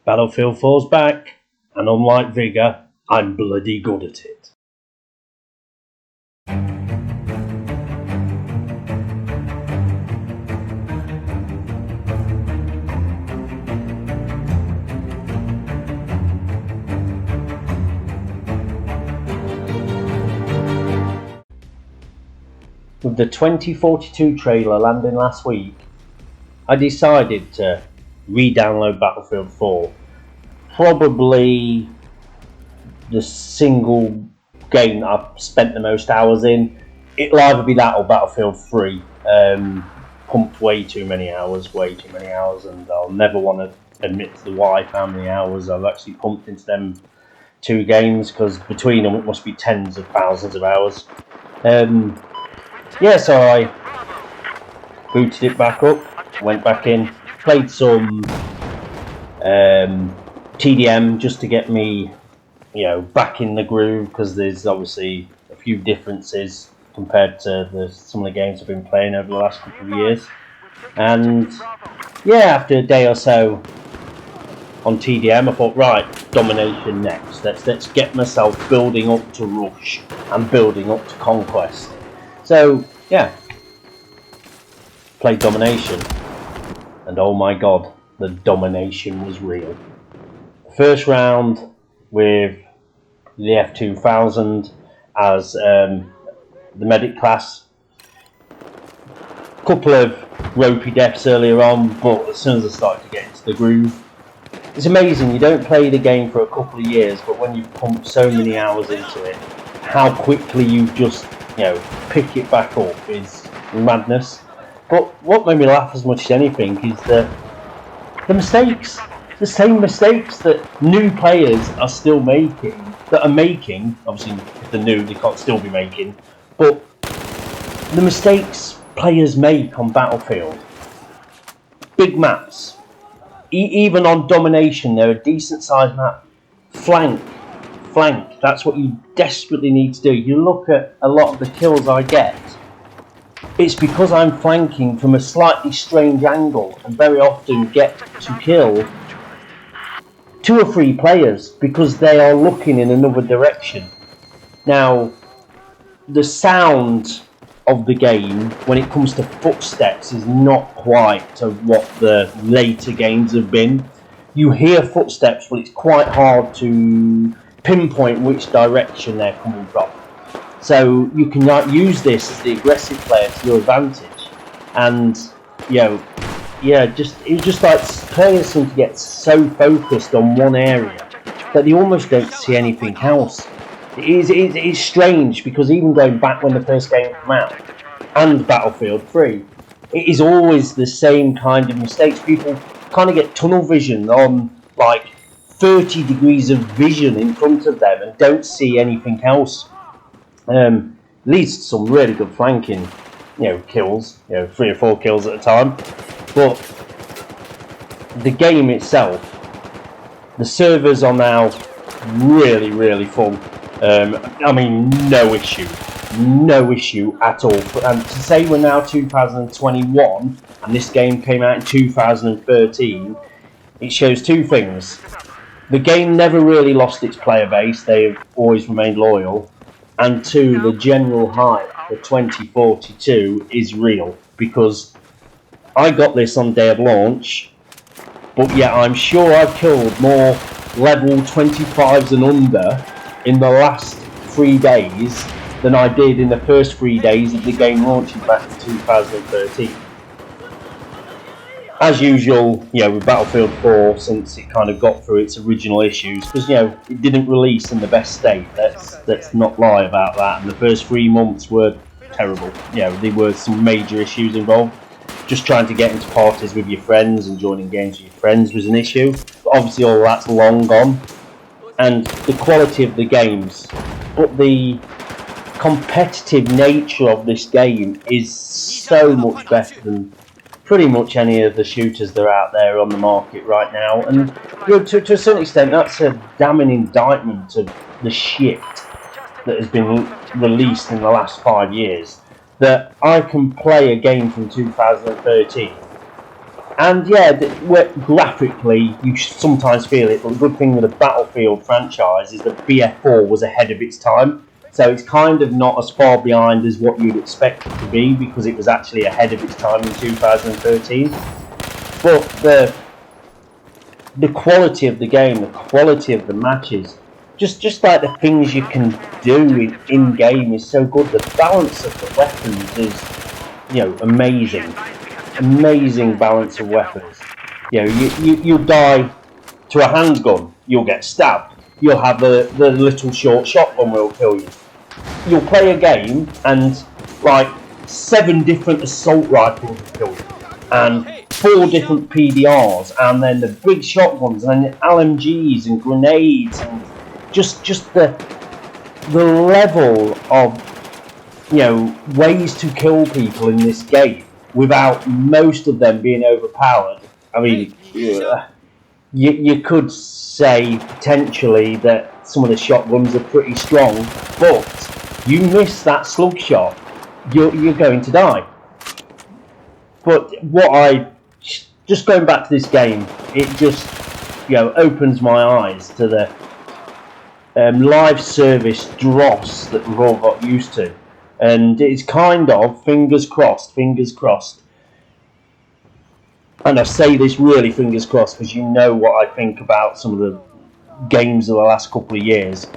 Battlefield 4's back, and unlike Vigor, I'm bloody good at it. With the 2042 trailer landing last week, I decided to re-download Battlefield 4. Probably the single game that I've spent the most hours in. It'll either be that or Battlefield 3. Pumped way too many hours, and I'll never want to admit to the wife how many hours I've actually pumped into them two games, because between them it must be tens of thousands of hours. So I booted it back up, went back in, played some TDM just to get me, back in the groove, because there's obviously a few differences compared to some of the games I've been playing over the last couple of years. And after a day or so on TDM, I thought, right, Domination next. Let's get myself building up to Rush and building up to Conquest. So played Domination, and oh my god, the domination was real. First round with the F2000 as the medic class. Couple of ropey deaths earlier on, but as soon as I started to get into the groove, it's amazing. You don't play the game for a couple of years, but when you've pumped so many hours into it, how quickly you just pick it back up is madness. But what made me laugh as much as anything is the mistakes. The same mistakes that new players are still making, obviously if they're new they can't still be making, but the mistakes players make on Battlefield. Big maps, even on Domination, they're a decent sized map. Flank, that's what you desperately need to do. You look at a lot of the kills I get, it's because I'm flanking from a slightly strange angle, and very often get to kill 2 or 3 players because they are looking in another direction. Now, the sound of the game when it comes to footsteps is not quite to what the later games have been. You hear footsteps, but it's quite hard to pinpoint which direction they're coming from. So you can use this as the aggressive player to your advantage, and it's just like players seem to get so focused on one area that they almost don't see anything else. It is strange, because even going back when the first game came out and Battlefield 3, it is always the same kind of mistakes. People kind of get tunnel vision on like 30 degrees of vision in front of them and don't see anything else. Leads to some really good flanking, kills, 3 or 4 kills at a time. But the game itself, the servers are now really, really full. No issue at all. And to say we're now 2021 and this game came out in 2013, it shows 2 things. The game never really lost its player base, they've always remained loyal. And 2, the general hype for 2042 is real, because I got this on day of launch, but I'm sure I've killed more level 25s and under in the last 3 days than I did in the first 3 days of the game launching back in 2013. As usual, with Battlefield 4, since it kind of got through its original issues, because it didn't release in the best state. Let's not lie about that. And the first 3 months were terrible. There were some major issues involved. Just trying to get into parties with your friends and joining games with your friends was an issue. But obviously, all that's long gone. And the quality of the games, but the competitive nature of this game is so much better than pretty much any of the shooters that are out there on the market right now. And to a certain extent, that's a damning indictment of the shit that has been released in the last 5 years. That I can play a game from 2013 And yeah, graphically, you sometimes feel it, but the good thing with the Battlefield franchise is that BF4 was ahead of its time. So it's kind of not as far behind as what you'd expect it to be, because it was actually ahead of its time in 2013. But the quality of the game, the quality of the matches, just like the things you can do in game is so good. The balance of the weapons is, amazing. Amazing balance of weapons. You die to a handgun, you'll get stabbed. You'll have the little short shotgun will kill you. You'll play a game and like 7 different assault rifles will kill you, and 4 different PDRs, and then the big shotguns, and then LMGs and grenades, and just the level of ways to kill people in this game without most of them being overpowered. I mean, you could say potentially that some of the shotguns are pretty strong, but you miss that slug shot, you're going to die. But just going back to this game, it just opens my eyes to the live service dross that we've all got used to. And it's kind of fingers crossed. And I say this really fingers crossed because you know what I think about some of the games of the last couple of years,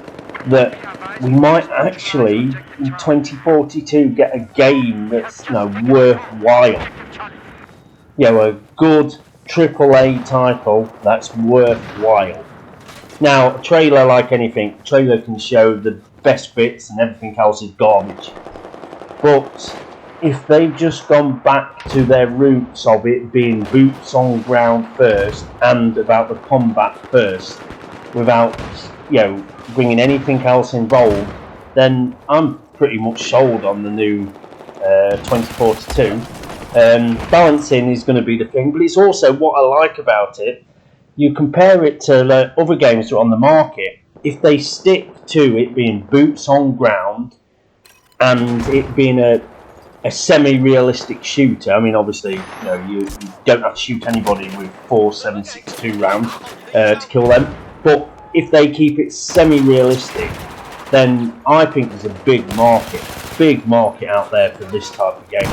that we might actually in 2042 get a game that's worthwhile. A good AAA title that's worthwhile. Now, a trailer, like anything, trailer can show the best bits and everything else is garbage. But if they've just gone back to their roots of it being boots on ground first and about the combat first, without bringing anything else involved, then I'm pretty much sold on the new 2042. Balancing is going to be the thing, but it's also what I like about it. You compare it to other games that are on the market. If they stick to it being boots on ground and it being a semi-realistic shooter, I mean, obviously, you don't have to shoot anybody with 4 7.62 rounds to kill them. But if they keep it semi-realistic, then I think there's a big market out there for this type of game.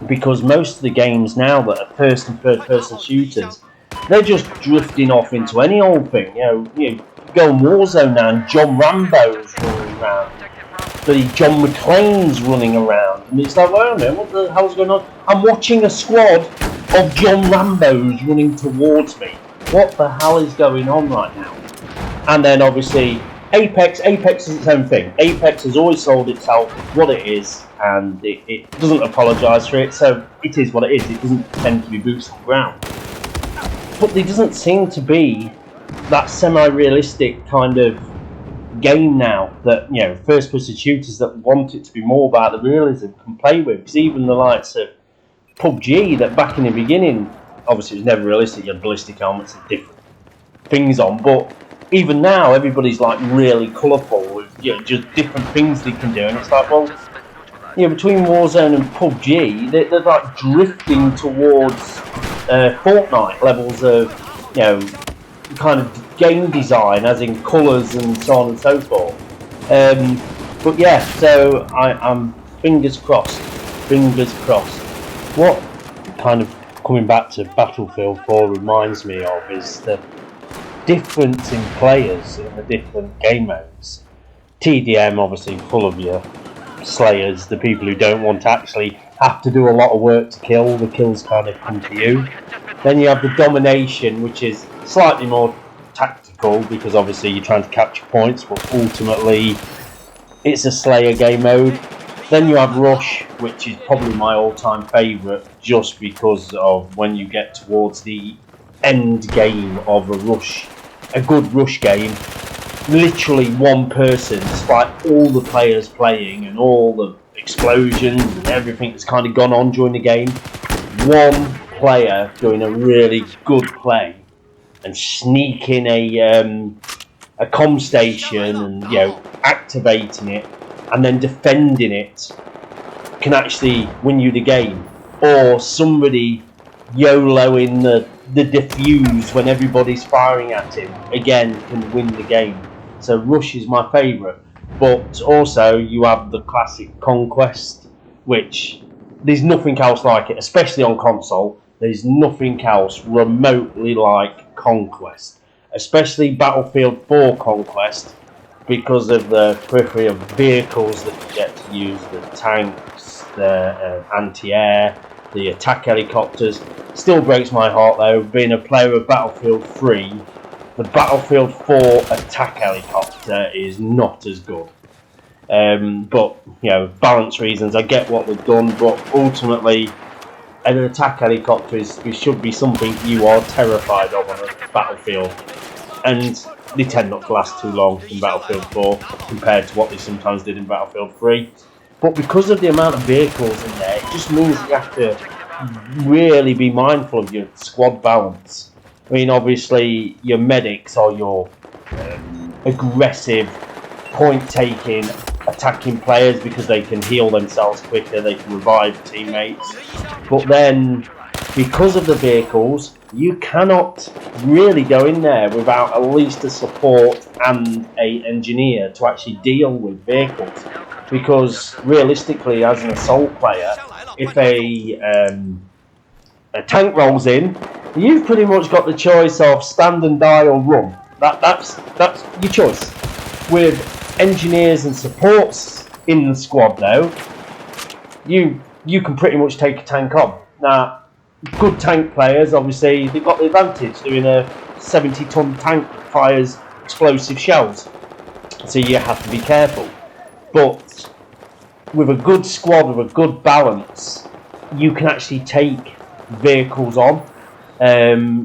Because most of the games now that are first and third person shooters, they're just drifting off into any old thing. You go on Warzone now and John Rambo's running around. Bloody John McClane's running around. And it's like, well, I don't know, what the hell's going on? I'm watching a squad of John Rambos running towards me. What the hell is going on right now? And then obviously Apex is its own thing. Apex has always sold itself what it is, and it doesn't apologise for it, so it is what it is. It doesn't tend to be boots on the ground. But there doesn't seem to be that semi-realistic kind of game now that, first-person shooters that want it to be more about the realism can play with. Because even the likes of PUBG, that back in the beginning, obviously it was never realistic, you had ballistic helmets and different things on, but even now everybody's like really colourful with just different things they can do, and it's like, well, between Warzone and PUBG, they're like drifting towards Fortnite levels of kind of game design, as in colours and so on and so forth. But yeah, so I'm fingers crossed. What kind of coming back to Battlefield 4 reminds me of is the difference in players in the different game modes. TDM obviously full of your slayers, the people who don't want to actually have to do a lot of work to kill, the kills kind of come to you. Then you have the Domination, which is slightly more tactical because obviously you're trying to capture points, but ultimately it's a slayer game mode. Then you have Rush, which is probably my all-time favourite, just because of when you get towards the end game of a good Rush game, literally one person, despite all the players playing and all the explosions and everything that's kind of gone on during the game, one player doing a really good play and sneaking a comm station and activating it and then defending it can actually win you the game. Or somebody YOLOing the defuse when everybody's firing at him, again, can win the game. So Rush is my favourite. But also you have the classic Conquest, which there's nothing else like it, especially on console. There's nothing else remotely like Conquest, especially Battlefield 4 Conquest, because of the periphery of vehicles that you get to use, the tanks, the anti-air, the attack helicopters. Still breaks my heart though, being a player of Battlefield 3, the Battlefield 4 attack helicopter is not as good. But, you know, balance reasons, I get what they've done, but ultimately, an attack helicopter should be something you are terrified of on a battlefield. And they tend not to last too long in Battlefield 4 compared to what they sometimes did in Battlefield 3. But because of the amount of vehicles in there, it just means you have to really be mindful of your squad balance. I mean, obviously, your medics are your aggressive, point-taking, attacking players because they can heal themselves quicker, they can revive teammates. But then, because of the vehicles, you cannot really go in there without at least a support and an engineer to actually deal with vehicles. Because realistically, as an assault player, if a tank rolls in, you've pretty much got the choice of stand and die or run. That's your choice. With engineers and supports in the squad, though, you can pretty much take a tank on. Now, good tank players, obviously, they've got the advantage doing a 70-ton tank that fires explosive shells, so you have to be careful. But with a good squad, with a good balance, you can actually take vehicles on.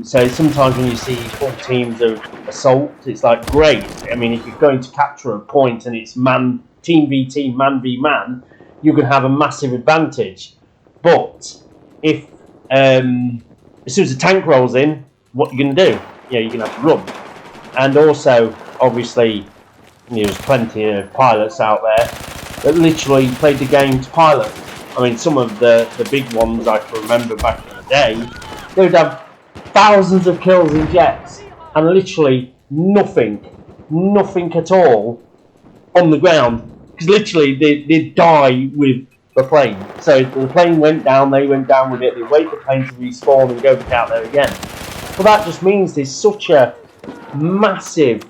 So sometimes when you see full teams of assault, it's like, great. I mean, if you're going to capture a point and it's team v team, man v man, you can have a massive advantage. But if as soon as the tank rolls in, what are you going to do? Yeah, you're going to have to run. And also, obviously, there's plenty of pilots out there that literally played the game to pilot. I mean, some of the big ones I can remember back in the day, they would have thousands of kills in jets and literally nothing at all on the ground, because literally they'd die with the plane. So the plane went down, they went down with it, they wait for the plane to respawn and go back out there again. But that just means there's such a massive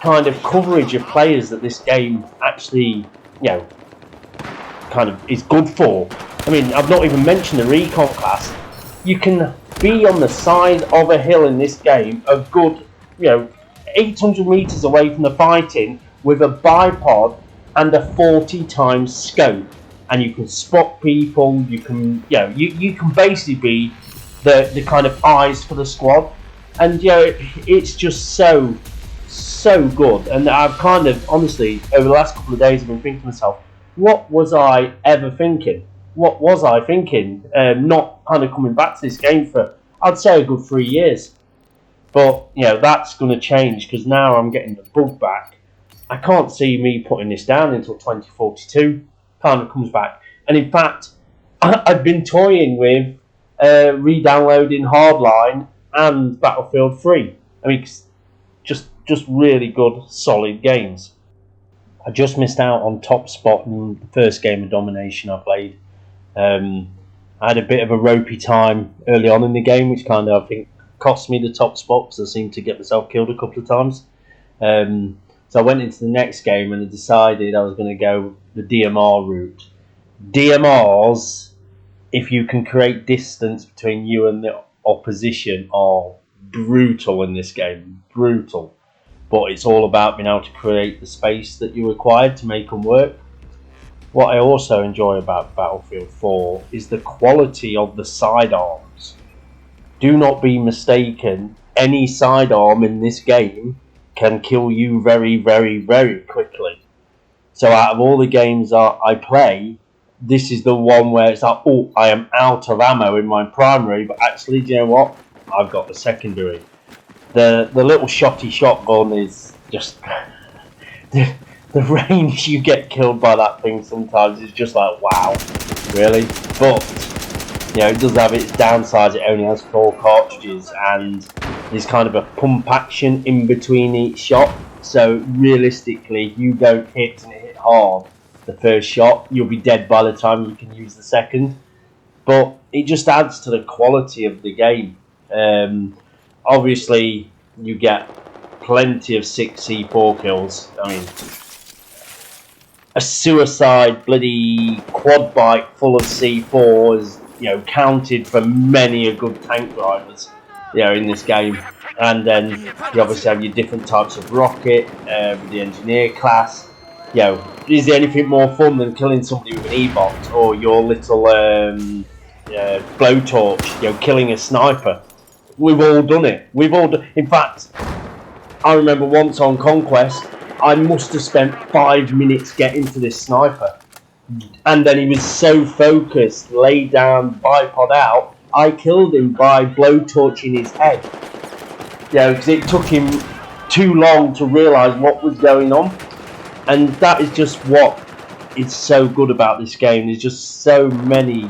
kind of coverage of players that this game actually, you know, kind of is good for. I mean, I've not even mentioned the recon class. You can be on the side of a hill in this game, a good, 800 meters away from the fighting, with a bipod and a 40 times scope, and you can spot people. You can, you can basically be the kind of eyes for the squad, and it's just so good. And I've kind of, honestly, over the last couple of days, I've been thinking to myself, what was I ever thinking? What was I thinking? Not kind of coming back to this game for, I'd say, a good 3 years. But, that's going to change, because now I'm getting the bug back. I can't see me putting this down until 2042. Kind of comes back. And in fact, I've been toying with re-downloading Hardline and Battlefield 3. I mean, just really good, solid games. I just missed out on top spot in the first game of Domination I played. I had a bit of a ropey time early on in the game, which kind of, I think, cost me the top spot, because I seemed to get myself killed a couple of times. So I went into the next game and I decided I was going to go the DMR route. DMRs, if you can create distance between you and the opposition, are brutal in this game. Brutal. But it's all about being able to create the space that you required to make them work. What I also enjoy about Battlefield 4 is the quality of the sidearms. Do not be mistaken, any sidearm in this game can kill you very, very, very quickly. So out of all the games I play, this is the one where it's like, oh, I am out of ammo in my primary, but actually, do you know what? I've got the secondary. The little shotty shotgun is just the range you get killed by that thing sometimes is just like, wow, really? But You know, it does have its downsides. It only has 4 cartridges, and there's kind of a pump action in between each shot. So realistically, if you don't hit and hit hard the first shot, you'll be dead by the time you can use the second. But it just adds to the quality of the game. Obviously, you get plenty of 6 C4 kills. I mean, a suicide bloody quad bike full of C4 is, you know, counted for many a good tank drivers, you know, in this game. And then you obviously have your different types of rocket, the engineer class. You know, is there anything more fun than killing somebody with an E-bot or your little blowtorch? You know, killing a sniper. We've all done it. We've all done. In fact, I remember once on Conquest, I must have spent 5 minutes getting to this sniper. And then he was so focused, laid down, bipod out, I killed him by blowtorching his head. You know, because it took him too long to realise what was going on. And that is just what is so good about this game. There's just so many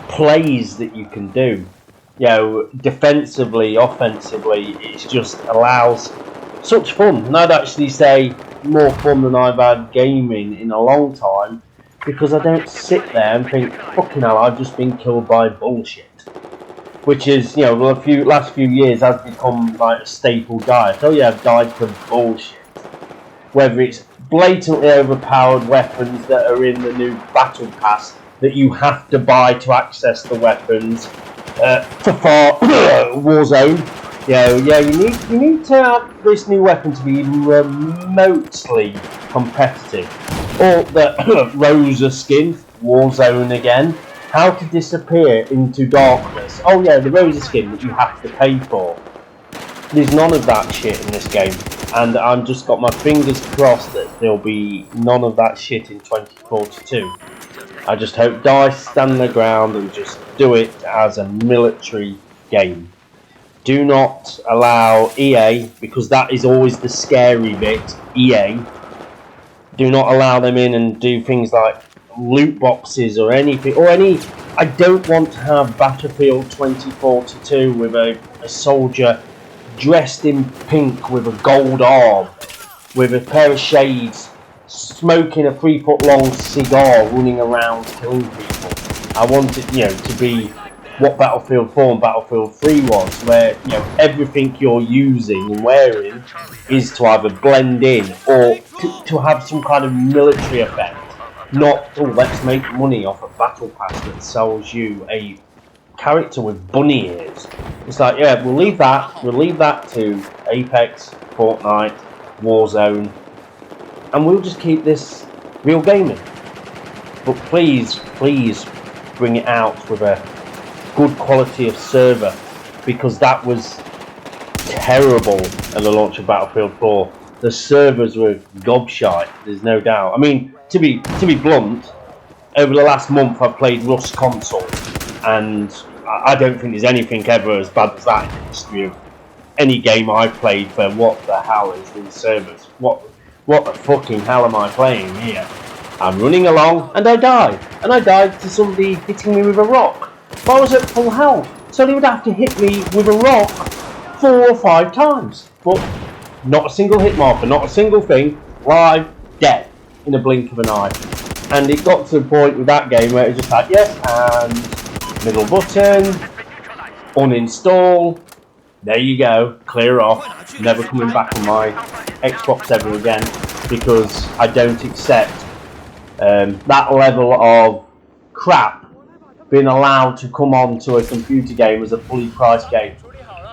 plays that you can do. You know, defensively, offensively, it just allows such fun. And I'd actually say more fun than I've had gaming in a long time, because I don't sit there and think, fucking hell, I've just been killed by bullshit. Which is, you know, the last few years has become like a staple diet. Oh yeah, I've died for bullshit. Whether it's blatantly overpowered weapons that are in the new battle pass that you have to buy to access the weapons, for Warzone. Yeah, you need to have this new weapon to be even remotely competitive. Or the Rosa skin, Warzone again. How to disappear into darkness. Oh yeah, the Rosa skin that you have to pay for. There's none of that shit in this game, and I've just got my fingers crossed that there'll be none of that shit in 2042. I just hope DICE stand their ground and just do it as a military game. Do not allow EA, because that is always the scary bit, EA, do not allow them in and do things like loot boxes or anything, or any. I don't want to have Battlefield 2042 with a soldier dressed in pink with a gold arm, with a pair of shades, smoking a 3-foot-long cigar, running around killing people. I want it, you know, to be what Battlefield 4 and Battlefield 3 was, where, you know, everything you're using and wearing is to either blend in or to have some kind of military effect. Not, oh, let's make money off a battle pass that sells you a character with bunny ears. It's like, yeah, we'll leave that to Apex, Fortnite, Warzone, and we'll just keep this real gaming. But please bring it out with a good quality of server, because that was terrible at the launch of Battlefield 4. The servers were gobshite, there's no doubt. I mean, to be blunt, over the last month I've played Rust console, and I don't think there's anything ever as bad as that in the history of any game I've played. For what the hell is these servers? What the fucking hell am I playing here? I'm running along and I died. And I died to somebody hitting me with a rock. But I was at full health, so they would have to hit me with a rock 4 or 5 times. But not a single hit marker, not a single thing. Live, dead in a blink of an eye. And it got to the point with that game where it was just like, yes, and middle button, uninstall, there you go, clear off, never coming back on my Xbox ever again, because I don't accept that level of crap being allowed to come on to a computer game as a fully priced game.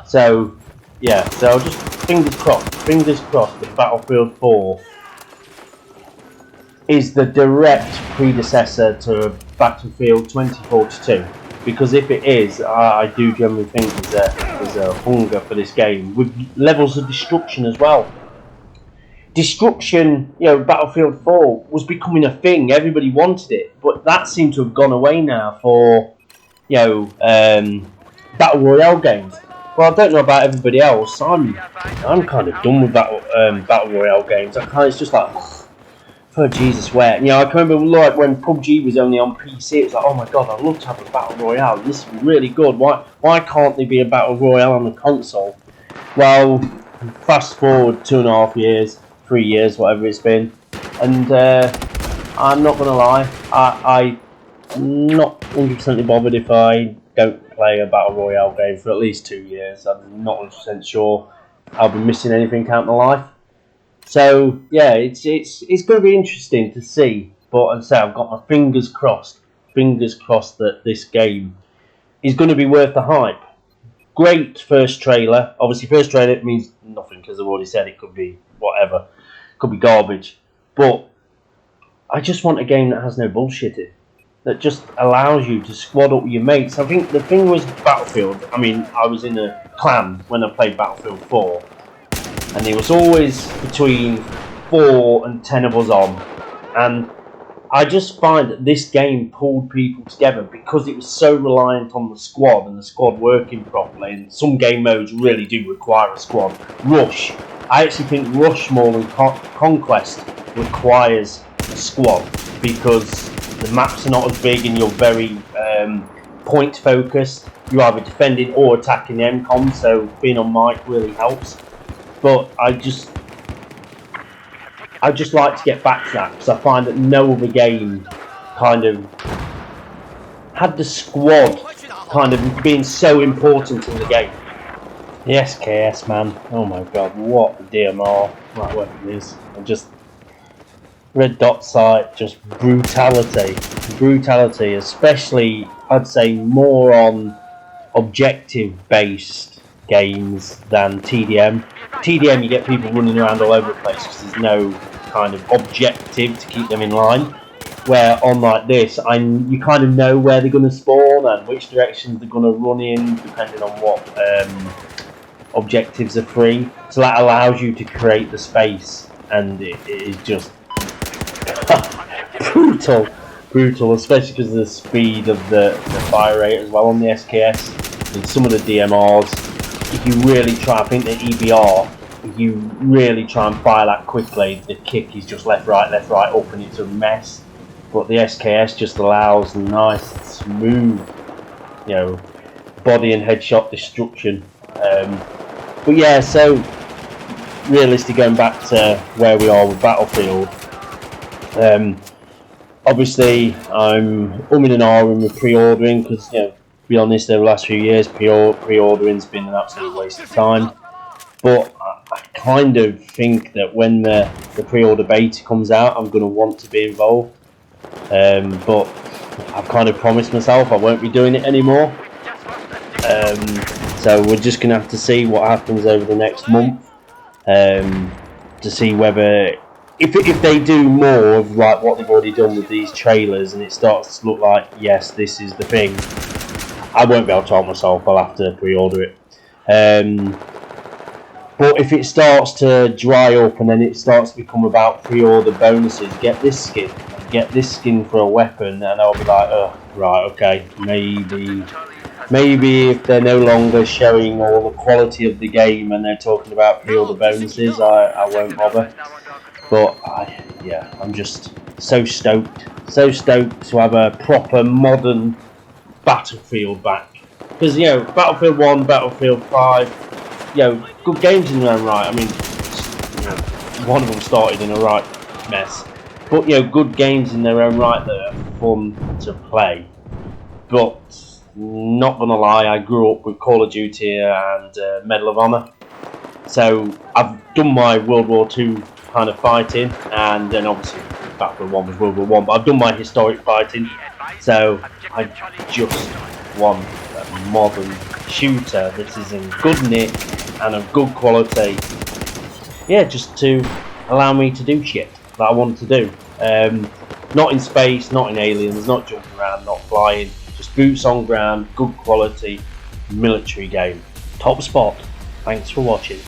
So yeah, so just fingers crossed that Battlefield 4 is the direct predecessor to Battlefield 2042, because if it is, I do generally think there's a hunger for this game, with levels of destruction as well. Destruction, you know, Battlefield 4 was becoming a thing, everybody wanted it, but that seemed to have gone away now for, you know, Battle Royale games. Well, I don't know about everybody else, I'm kind of done with Battle Royale games. It's just like, For Jesus, where? You know, I can remember like when PUBG was only on PC, it was like, oh my god, I'd love to have a battle royale. This would be really good. Why can't there be a battle royale on the console? Well, fast forward 2.5 years, 3 years, whatever it's been, and I'm not gonna lie, I'm not 100% bothered if I don't play a battle royale game for at least 2 years. I'm not 100% sure I'll be missing anything out in my life. So yeah, it's going to be interesting to see. But as I say, I've got my fingers crossed that this game is going to be worth the hype. Great first trailer. Obviously, first trailer means nothing because I've already said it could be whatever, could be garbage. But I just want a game that has no bullshitting, that just allows you to squad up with your mates. I think the thing was Battlefield. I mean, I was in a clan when I played Battlefield 4. And there was always between 4 and 10 of us on. And I just find that this game pulled people together because it was so reliant on the squad and the squad working properly. And some game modes really do require a squad. Rush. I actually think Rush more than Conquest requires a squad because the maps are not as big and you're very point focused. You're either defending or attacking the MCOM, so being on mic really helps. But I just like to get back to that because I find that no other game kind of had the squad kind of being so important in the game. The SKS, man, oh my god, what a DMR that weapon is. And just red dot sight, just brutality, especially I'd say more on objective based games than TDM. TDM, you get people running around all over the place because there's no kind of objective to keep them in line. Where on like this, you kind of know where they're going to spawn and which directions they're going to run in, depending on what objectives are free. So that allows you to create the space, and it is just brutal, especially because of the speed of the fire rate as well on the SKS and some of the DMRs. If you really try, I think the EBR, if you really try and fire that quickly, the kick is just left, right, up, and it's a mess. But the SKS just allows nice, smooth, you know, body and headshot destruction. But yeah, so realistically, going back to where we are with Battlefield, obviously I'm umming and ahhing with pre-ordering because, you know, to be honest, over the last few years, pre-ordering's been an absolute waste of time. But I kind of think that when the pre-order beta comes out, I'm going to want to be involved. But I've kind of promised myself I won't be doing it anymore. So we're just going to have to see what happens over the next month to see whether, if they do more of like what they've already done with these trailers and it starts to look like, yes, this is the thing, I won't be able to tell myself, I'll have to pre-order it. But if it starts to dry up and then it starts to become about pre-order bonuses, get this skin for a weapon, and I'll be like, oh, right, okay, maybe if they're no longer showing all the quality of the game and they're talking about pre-order bonuses, I won't bother. But I'm just so stoked to have a proper modern Battlefield back. Because, you know, Battlefield 1, Battlefield 5, you know, good games in their own right. I mean, you know, one of them started in a right mess. But, you know, good games in their own right that are fun to play. But, not gonna lie, I grew up with Call of Duty and Medal of Honor. So, I've done my World War II kind of fighting, and then obviously Battlefield 1 was World War 1, but I've done my historic fighting. So, I just want a modern shooter that is in good nick and of good quality, yeah, just to allow me to do shit that I want to do. Not in space, not in aliens, not jumping around, not flying, just boots on ground, good quality military game. Top spot. Thanks for watching.